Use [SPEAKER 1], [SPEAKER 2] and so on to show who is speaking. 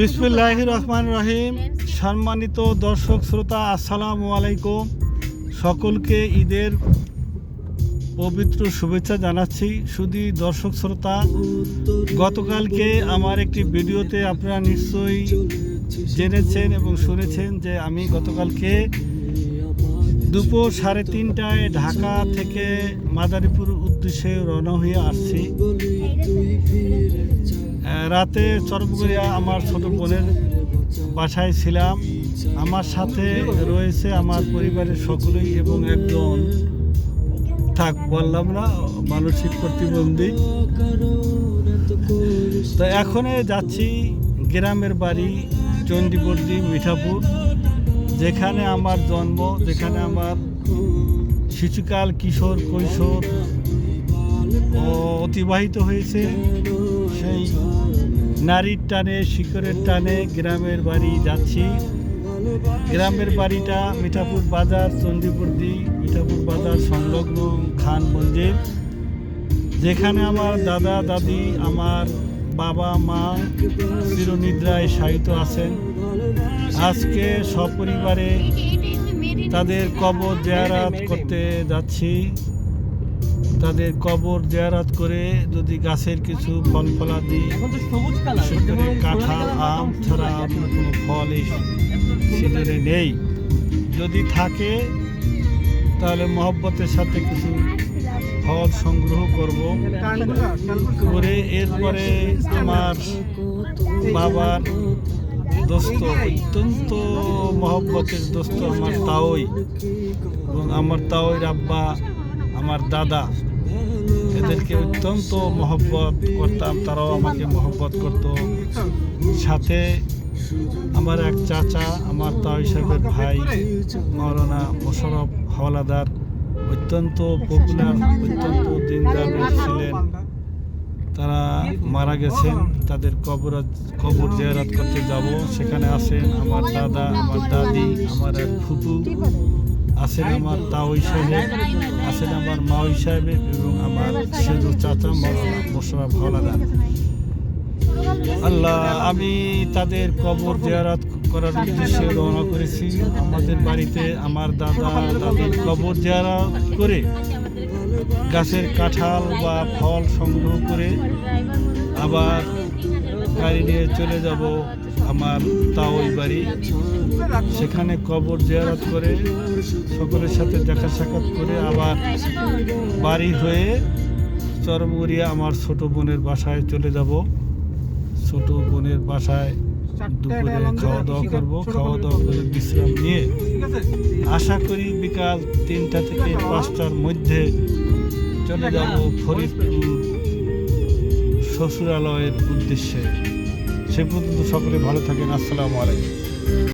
[SPEAKER 1] বিসমিল্লাহির রহমানির রহিম। সম্মানিত দর্শক শ্রোতা, আসসালামু আলাইকুম। সকলকে ঈদের পবিত্র শুভেচ্ছা জানাচ্ছি। শুধু দর্শক শ্রোতা, গতকালকে আমার একটি ভিডিওতে আপনারা নিশ্চয়ই জেনেছেন এবং শুনেছেন যে আমি গতকালকে দুপুর 3:30টায় ঢাকা থেকে মাদারীপুর উদ্দেশ্যে রওনা হয়ে আসছি। রাতে চরমগড়িয়া আমার ছোট বোনের বাসায় ছিলাম। আমার সাথে রয়েছে আমার পরিবারের সকলেই এবং একজন বললাম না মানসিক প্রতিবন্ধী। তো এখন যাচ্ছি গ্রামের বাড়ি চণ্ডীবর্দী মিঠাপুর, যেখানে আমার জন্ম, যেখানে আমার শিশুকাল, কিশোর, কৈশোর অতিবাহিত হয়েছে। সেই নারীর টানে, শিকড়ের টানে গ্রামের বাড়ি যাচ্ছি। গ্রামের বাড়িটা মিঠাপুর বাজার, চণ্ডীবর্দী মিঠাপুর বাজার সংলগ্ন খান মঞ্জিল, যেখানে আমার দাদা দাদি, আমার বাবা মা চিরনিদ্রায় শায়িত আছেন। আজকে সপরিবারে তাদের কবর জিয়ারত করতে যাচ্ছি। তাদের কবর জিয়ারত করে যদি গাছের কিছু ফল ফলাদি, বিশেষ করে কাঁঠাল, আম ছাড়া অন্য কোনো ফল এই সিজনে নেই, যদি থাকে তাহলে মহব্বতের সাথে কিছু ফল সংগ্রহ করব করে এরপরে আমার বাবার দোস্ত, অত্যন্ত মহব্বতের দোস্ত আমার তাওই, এবং আমার তাওইর আব্বা, আমার দাদা, এদেরকে অত্যন্ত মহব্বত করতাম, তারাও আমাকে মহব্বত করত। সাথে আমার এক চাচা, আমার তাওই সাহেবের ভাই মাওলানা মোশাররফ হাওলাদার, অত্যন্ত পপুলার, অত্যন্ত দিনদার ছিলেন। তারা মারা গেছেন। তাদের কবর জিয়ারত করতে যাব। সেখানে আছেন আমার দাদা, আমার দাদি, আমার এক ফুপু, আছেন আমার তাওই সাহেব, আছেন আমার মাওই সাহেব এবং আমার সেজু চাচা মাওলানা মোশাররফ হাওলাদার। আল্লাহ, আমি তাদের কবর জিয়ারত করার উদ্দেশ্যে রওনা করেছি। আমাদের বাড়িতে আমার দাদা দাদির কবর জিয়ারত করে গাছের কাঁঠাল বা ফল সংগ্রহ করে আবার গাড়ি নিয়ে চলে যাব আমার তাওই বাড়ি। সেখানে কবর জিয়ারত করে সকলের সাথে দেখা সাক্ষাৎ করে আবার বাড়ি হয়ে চরমগড়িয়া আমার ছোট বোনের বাসায় চলে যাব। ছোট বোনের বাসায় দুপুরে খাওয়া দাওয়া করব। খাওয়া দাওয়া করে বিশ্রাম নিয়ে আশা করি বিকাল 3টা থেকে 5টার মধ্যে চলে যাব ফরিদপুর শ্বশুরালয়ের উদ্দেশ্যে। সে পর্যন্ত সকলে ভালো থাকেন। আসসালামু আলাইকুম।